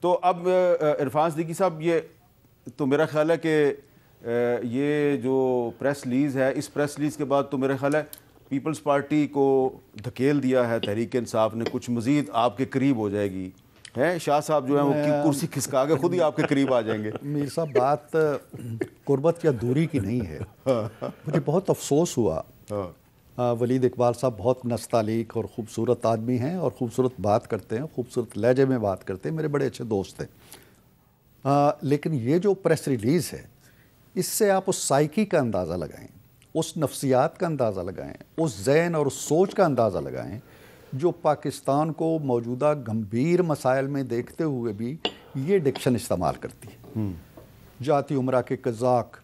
تو اب عرفان صدیقی صاحب، یہ تو میرا خیال ہے کہ یہ جو پریس ریلیز ہے، اس پریس ریلیز کے بعد تو میرا خیال ہے پیپلز پارٹی کو دھکیل دیا ہے تحریک انصاف نے، کچھ مزید آپ کے قریب ہو جائے گی. ہیں شاہ صاحب جو ہیں وہ کرسی کھسکا کے خود ہی آپ کے قریب آ جائیں گے. میر صاحب بات قربت یا دوری کی نہیں ہے. مجھے بہت افسوس ہوا. ولید اقبال صاحب بہت نستعلیق اور خوبصورت آدمی ہیں اور خوبصورت بات کرتے ہیں، خوبصورت لہجے میں بات کرتے ہیں، میرے بڑے اچھے دوست ہیں. لیکن یہ جو پریس ریلیز ہے، اس سے آپ اس سائیکی کا اندازہ لگائیں، اس نفسیات کا اندازہ لگائیں، اس ذہن اور اس سوچ کا اندازہ لگائیں جو پاکستان کو موجودہ گمبھیر مسائل میں دیکھتے ہوئے بھی یہ ڈکشن استعمال کرتی ہے. جاتی عمرہ کے قزاق،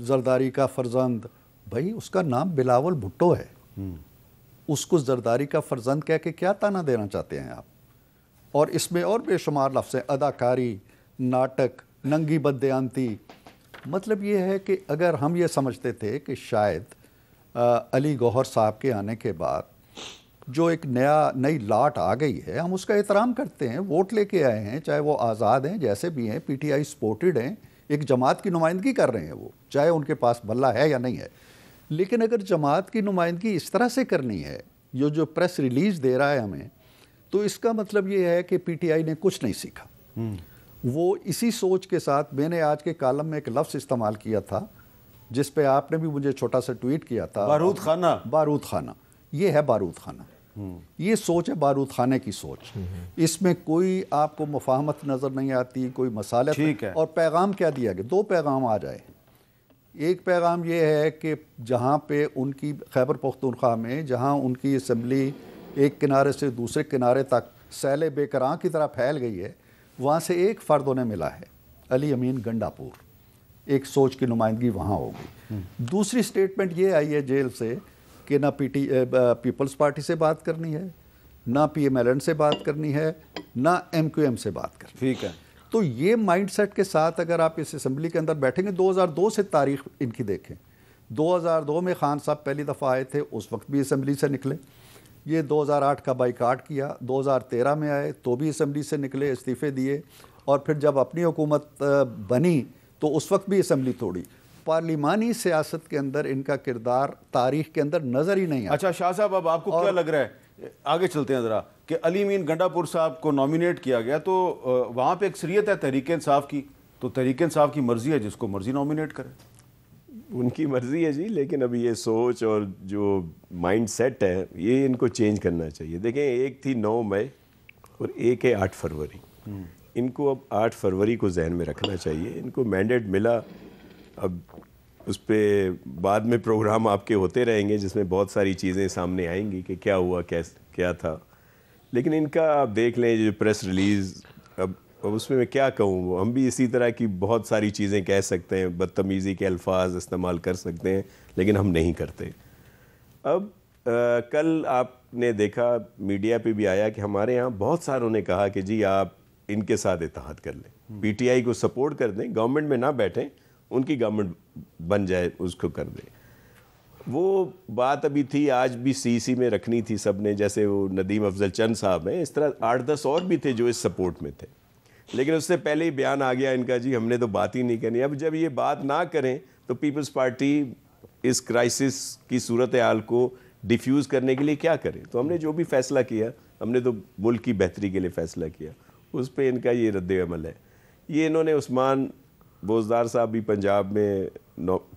زرداری کا فرزند. بھائی اس کا نام بلاول بھٹو ہے، اس کو زرداری کا فرزند کہہ کے کیا تانا دینا چاہتے ہیں آپ؟ اور اس میں اور بے شمار لفظ ہیں، اداکاری، ناٹک، ننگی بددیانتی. مطلب یہ ہے کہ اگر ہم یہ سمجھتے تھے کہ شاید علی گوہر صاحب کے آنے کے بعد جو ایک نئی لاٹ آ گئی ہے، ہم اس کا احترام کرتے ہیں، ووٹ لے کے آئے ہیں، چاہے وہ آزاد ہیں جیسے بھی ہیں، پی ٹی آئی سپورٹڈ ہیں، ایک جماعت کی نمائندگی کر رہے ہیں وہ، چاہے ان کے پاس بلہ ہے یا نہیں ہے. لیکن اگر جماعت کی نمائندگی اس طرح سے کرنی ہے، جو پریس ریلیز دے رہا ہے ہمیں، تو اس کا مطلب یہ ہے کہ پی ٹی آئی نے کچھ نہیں سیکھا. وہ اسی سوچ کے ساتھ، میں نے آج کے کالم میں ایک لفظ استعمال کیا تھا جس پہ آپ نے بھی مجھے چھوٹا سا ٹویٹ کیا تھا، بارود خانہ. بارود خانہ، یہ ہے بارود خانہ. یہ سوچ ہے بارود خانے کی سوچ. اس میں کوئی آپ کو مفاہمت نظر نہیں آتی، کوئی مصالحت. اور پیغام کیا دیا گیا؟ 2 پیغام آ جائے. ایک پیغام یہ ہے کہ جہاں پہ ان کی خیبر پختونخوا میں جہاں ان کی اسمبلی ایک کنارے سے دوسرے کنارے تک سیل بے کراں کی طرح پھیل گئی ہے، وہاں سے ایک فرد انہیں ملا ہے، علی امین گنڈا پور. ایک سوچ کی نمائندگی وہاں ہوگی. دوسری سٹیٹمنٹ یہ آئی ہے جیل سے کہ نہ پیپلز پارٹی سے بات کرنی ہے، نہ پی ایم ایل این سے بات کرنی ہے، نہ ایم کیو ایم سے بات کرنی. ٹھیک ہے. تو یہ مائنڈ سیٹ کے ساتھ اگر آپ اس اسمبلی کے اندر بیٹھیں گے، 2002 سے تاریخ ان کی دیکھیں، 2002 میں خان صاحب پہلی دفعہ آئے تھے، اس وقت بھی اسمبلی سے نکلے. یہ 2008 کا بائیکاٹ کیا، 2013 میں آئے تو بھی اسمبلی سے نکلے، استعفے دیے، اور پھر جب اپنی حکومت بنی تو اس وقت بھی اسمبلی توڑی. پارلیمانی سیاست کے اندر ان کا کردار تاریخ کے اندر نظر ہی نہیں آتا. اچھا شاہ صاحب، اب آپ کو کیا لگ رہا ہے، آگے چلتے ہیں ذرا، کہ علی امین گنڈا پور صاحب کو نامینیٹ کیا گیا تو وہاں پہ اکثریت ہے تحریک انصاف کی، تو تحریک انصاف کی مرضی ہے، جس کو مرضی نامینیٹ کرے. ان کی مرضی ہے جی، لیکن ابھی یہ سوچ اور جو مائنڈ سیٹ ہے یہ ان کو چینج کرنا چاہیے. دیکھیں، ایک تھی 9 مئی اور ایک ہے 8 فروری. ان کو اب 8 فروری کو ذہن میں رکھنا چاہیے. ان کو مینڈیٹ ملا، اب اس پہ بعد میں پروگرام آپ کے ہوتے رہیں گے جس میں بہت ساری چیزیں سامنے آئیں گی کہ کیا ہوا، کیا تھا. لیکن ان کا آپ دیکھ لیں جو پریس ریلیز، اب اس میں کیا کہوں، ہم بھی اسی طرح کی بہت ساری چیزیں کہہ سکتے ہیں، بدتمیزی کے الفاظ استعمال کر سکتے ہیں، لیکن ہم نہیں کرتے. اب کل آپ نے دیکھا میڈیا پہ بھی آیا کہ ہمارے ہاں بہت ساروں نے کہا کہ جی آپ ان کے ساتھ اتحاد کر لیں، پی ٹی آئی کو سپورٹ کر دیں، گورنمنٹ میں نہ بیٹھیں، ان کی گورنمنٹ بن جائے، اس کو کر دیں. وہ بات ابھی تھی، آج بھی سی میں رکھنی تھی سب نے، جیسے وہ ندیم افضل چند صاحب ہیں، اس طرح 8-10 اور بھی تھے جو اس سپورٹ میں تھے. لیکن اس سے پہلے ہی بیان آ گیا ان کا، جی ہم نے تو بات ہی نہیں کرنی. اب جب یہ بات نہ کریں تو پیپلز پارٹی اس کرائسس کی صورتحال کو ڈیفیوز کرنے کے لیے کیا کریں؟ تو ہم نے جو بھی فیصلہ کیا، ہم نے تو ملک کی بہتری کے لیے فیصلہ کیا، اس پہ ان کا یہ رد عمل ہے. یہ انہوں نے عثمان بوزدار صاحب بھی پنجاب میں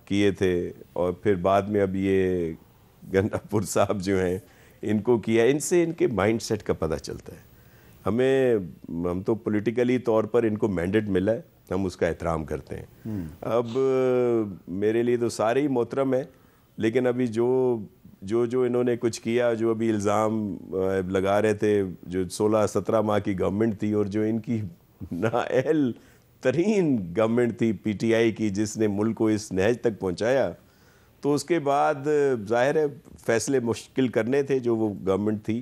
کیے تھے، اور پھر بعد میں اب یہ گنڈا پور صاحب جو ہیں ان کو کیا. ان سے ان کے مائنڈ سیٹ کا پتہ چلتا ہے. ہم تو پولیٹیکلی طور پر ان کو مینڈیٹ ملا ہے، ہم اس کا احترام کرتے ہیں. اب میرے لیے تو سارے ہی محترم ہیں، لیکن ابھی جو انہوں نے کچھ کیا، جو ابھی الزام لگا رہے تھے، جو 16-17 ماہ کی گورنمنٹ تھی اور جو ان کی نااہل ترین گورنمنٹ تھی پی ٹی آئی کی، جس نے ملک کو اس نہج تک پہنچایا، تو اس کے بعد ظاہر ہے فیصلے مشکل کرنے تھے جو وہ گورنمنٹ تھی.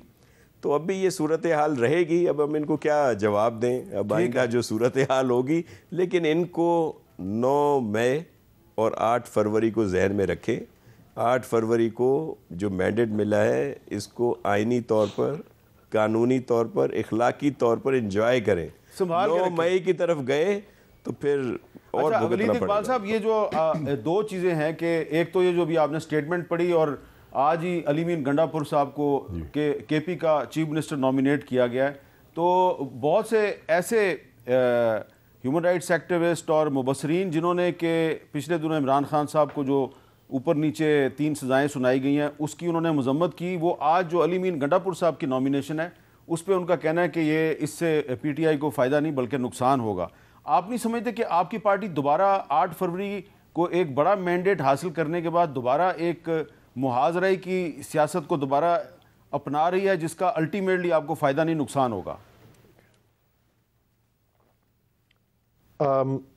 تو اب بھی یہ صورتحال رہے گی. اب ہم ان کو کیا جواب دیں، اب آئندہ جو صورتحال ہوگی. لیکن ان کو 9 مئی اور 8 فروری کو ذہن میں رکھیں. 8 فروری کو جو مینڈیٹ ملا ہے، اس کو آئینی طور پر قانونی طور پر اخلاقی طور پر انجوائے کریں. 9 مئی کی طرف گئے تو پھر اور ولید بھگتنا پڑے اقبال گا. صاحب یہ جو دو چیزیں ہیں کہ ایک تو یہ جو بھی آپ نے سٹیٹمنٹ پڑھی اور آج ہی علی مین گنڈا پور صاحب کو کے پی کا چیف منسٹر نامینیٹ کیا گیا ہے, تو بہت سے ایسے ہیومن رائٹس ایکٹیوسٹ اور مبصرین جنہوں نے کہ پچھلے دنوں عمران خان صاحب کو جو اوپر نیچے 3 سزائیں سنائی گئی ہیں اس کی انہوں نے مذمت کی, وہ آج جو علی مین گنڈا پور صاحب کی نامینیشن ہے اس پہ ان کا کہنا ہے کہ یہ اس سے پی ٹی آئی کو فائدہ نہیں بلکہ نقصان ہوگا. آپ نہیں سمجھتے کہ آپ کی پارٹی دوبارہ 8 فروری کو ایک بڑا مینڈیٹ حاصل کرنے کے بعد دوبارہ ایک محاذرے کی سیاست کو دوبارہ اپنا رہی ہے جس کا الٹیمیٹلی آپ کو فائدہ نہیں نقصان ہوگا؟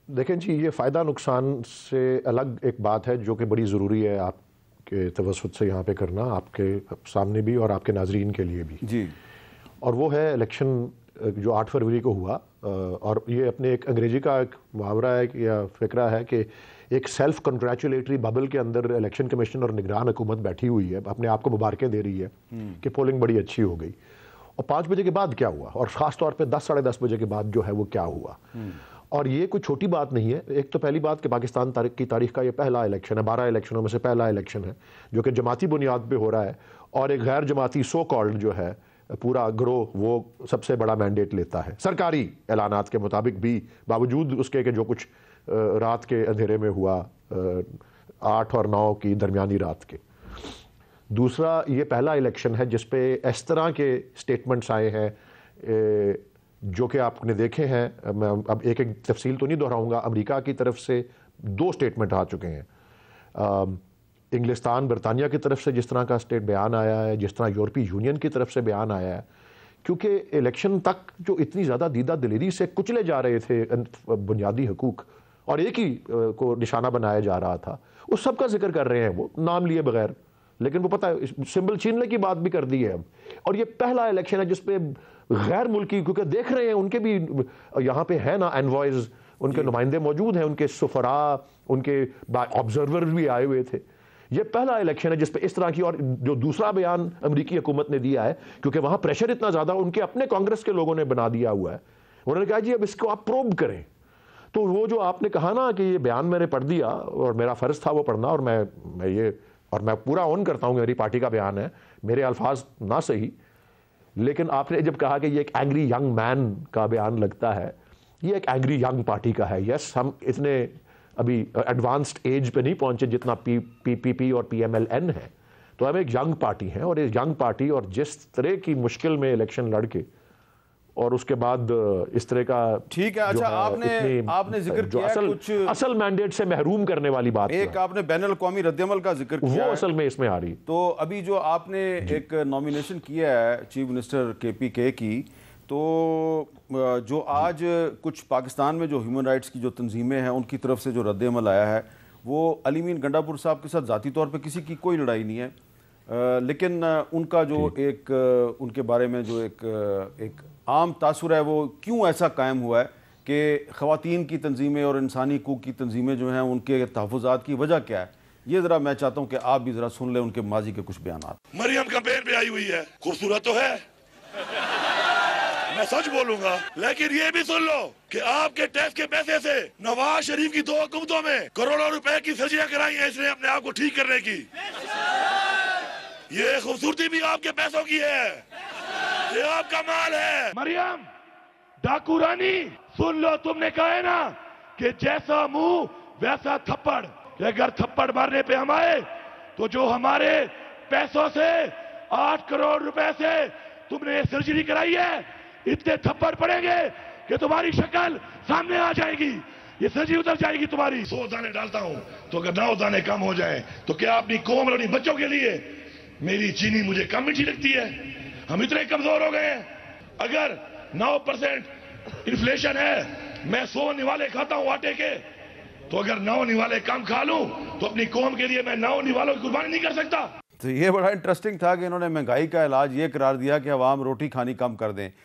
دیکھیں جی, یہ فائدہ نقصان سے الگ ایک بات ہے جو کہ بڑی ضروری ہے آپ کے توسط سے یہاں پہ کرنا, آپ کے سامنے بھی اور آپ کے ناظرین کے لیے بھی جی. اور وہ ہے الیکشن جو 8 فروری کو ہوا, اور یہ اپنے ایک انگریزی کا ایک محاورہ ہے یا فقرہ ہے کہ ایک سیلف کنگریچولیٹری ببل کے اندر الیکشن کمیشن اور نگران حکومت بیٹھی ہوئی ہے, اپنے آپ کو مبارکیں دے رہی ہے کہ پولنگ بڑی اچھی ہو گئی. اور 5 بجے کے بعد کیا ہوا, اور خاص طور پہ 10 ساڑھے 10 بجے کے بعد جو ہے وہ کیا ہوا, اور یہ کوئی چھوٹی بات نہیں ہے. ایک تو پہلی بات کہ پاکستان کی تاریخ کا یہ پہلا الیکشن ہے, 12 الیکشنوں میں سے پہلا الیکشن ہے جو کہ جماعتی بنیاد پہ ہو رہا ہے, اور ایک غیر جماعتی سو کالڈ جو ہے پورا گروہ وہ سب سے بڑا مینڈیٹ لیتا ہے سرکاری اعلانات کے مطابق بھی, باوجود اس کے کہ جو کچھ رات کے اندھیرے میں ہوا 8 اور 9 کی درمیانی رات کے. دوسرا, یہ پہلا الیکشن ہے جس پہ اس طرح کے سٹیٹمنٹس آئے ہیں جو کہ آپ نے دیکھے ہیں. میں اب ایک ایک تفصیل تو نہیں دہراؤں گا. امریکہ کی طرف سے 2 سٹیٹمنٹ آ چکے ہیں, انگلستان برطانیہ کی طرف سے جس طرح کا سٹیٹ بیان آیا ہے, جس طرح یورپی یونین کی طرف سے بیان آیا ہے, کیونکہ الیکشن تک جو اتنی زیادہ دیدہ دلیری سے کچلے جا رہے تھے بنیادی حقوق اور ایک ہی کو نشانہ بنایا جا رہا تھا, اس سب کا ذکر کر رہے ہیں وہ نام لیے بغیر, لیکن وہ پتہ ہے سمبل چھیننے کی بات بھی کر دی ہے اب. اور یہ پہلا الیکشن ہے جس پہ غیر ملکی, کیونکہ دیکھ رہے ہیں ان کے بھی یہاں پہ ہے نا انوائز, ان کے نمائندے موجود ہیں, ان کے سفراء, ان کے آبزرور بھی آئے ہوئے تھے. یہ پہلا الیکشن ہے جس پہ اس طرح کی, اور جو دوسرا بیان امریکی حکومت نے دیا ہے کیونکہ وہاں پریشر اتنا زیادہ ان کے اپنے کانگریس کے لوگوں نے بنا دیا ہوا ہے, انہوں نے کہا جی اب اس کو آپ پروب کریں. تو وہ جو آپ نے کہا نا کہ یہ بیان میں نے پڑھ دیا اور میرا فرض تھا وہ پڑھنا, اور میں پورا اون کرتا ہوں کہ میری پارٹی کا بیان ہے, میرے الفاظ نہ صحیح, لیکن آپ نے جب کہا کہ یہ ایک اینگری ینگ مین کا بیان لگتا ہے, یہ ایک اینگری ینگ پارٹی کا ہے. یس, ہم اتنے ابھی ایڈوانسڈ ایج پہ نہیں پہنچے جتنا پی پی اور پی ایم ایل این ہے, تو ہم ایک ینگ پارٹی ہیں, اور ایک ینگ پارٹی اور جس طرح کی مشکل میں الیکشن لڑ کے اور اس کے بعد اس طرح کا ٹھیک ہے. اچھا, آپ نے ذکر کیا کچھ اصل مینڈیٹ سے محروم کرنے والی بات, ایک آپ نے بین الاقوامی رد عمل کا ذکر کیا, وہ اصل میں اس میں آ رہی. تو ابھی جو آپ نے ایک نامینیشن کیا ہے چیف منسٹر کے پی کے کی, تو جو آج کچھ پاکستان میں جو ہیومن رائٹس کی جو تنظیمیں ہیں ان کی طرف سے جو رد عمل آیا ہے, وہ علی مین گنڈا پور صاحب کے ساتھ ذاتی طور پہ کسی کی کوئی لڑائی نہیں ہے, لیکن ان کا جو ایک ان کے بارے میں جو ایک عام تاثر ہے وہ کیوں ایسا قائم ہوا ہے کہ خواتین کی تنظیمیں اور انسانی حقوق کی تنظیمیں جو ہیں ان کے تحفظات کی وجہ کیا ہے, یہ ذرا میں چاہتا ہوں کہ آپ بھی ذرا سن لیں ان کے ماضی کے کچھ بیانات. مریم کمپین پہ آئی ہوئی ہے, خوبصورت تو ہے, میں سچ بولوں گا, لیکن یہ بھی سن لو کہ آپ کے ٹیکس کے پیسے سے نواز شریف کی 2 حکومتوں میں کروڑوں روپے کی سرجریاں کرائی ہیں اس نے اپنے آپ کو ٹھیک کرنے کی. یہ خوبصورتی بھی آپ کے پیسوں کی ہے, یہ آپ کا مال ہے. مریم ڈاکو رانی, سن لو, تم نے کہا ہے نا کہ جیسا منہ ویسا تھپڑ, کہ اگر تھپڑ مارنے پہ ہم آئے تو جو ہمارے پیسوں سے 8 کروڑ روپے سے تم نے سرجری کرائی ہے, اتنے تھپڑ پڑیں گے کہ تمہاری شکل سامنے آ جائے گی, یہ سرجری اتر جائے گی تمہاری. 100 دانے ڈالتا ہوں تو اگر 9 دانے کم ہو جائیں تو کیا اپنی قوم اور اپنی بچوں کے لیے میری چینی مجھے کم میٹھی لگتی ہے؟ ہم اتنے کمزور ہو گئے ہیں. اگر 9% انفلیشن ہے, میں 100 نوالے کھاتا ہوں آٹے کے, تو اگر 9 نوالے کم کھا لوں تو اپنی قوم کے لیے میں 9 نوالوں کی قربانی نہیں کر سکتا. تو یہ بڑا انٹرسٹنگ تھا کہ انہوں نے مہنگائی کا علاج یہ قرار دیا کہ عوام روٹی کھانی کم کر دیں.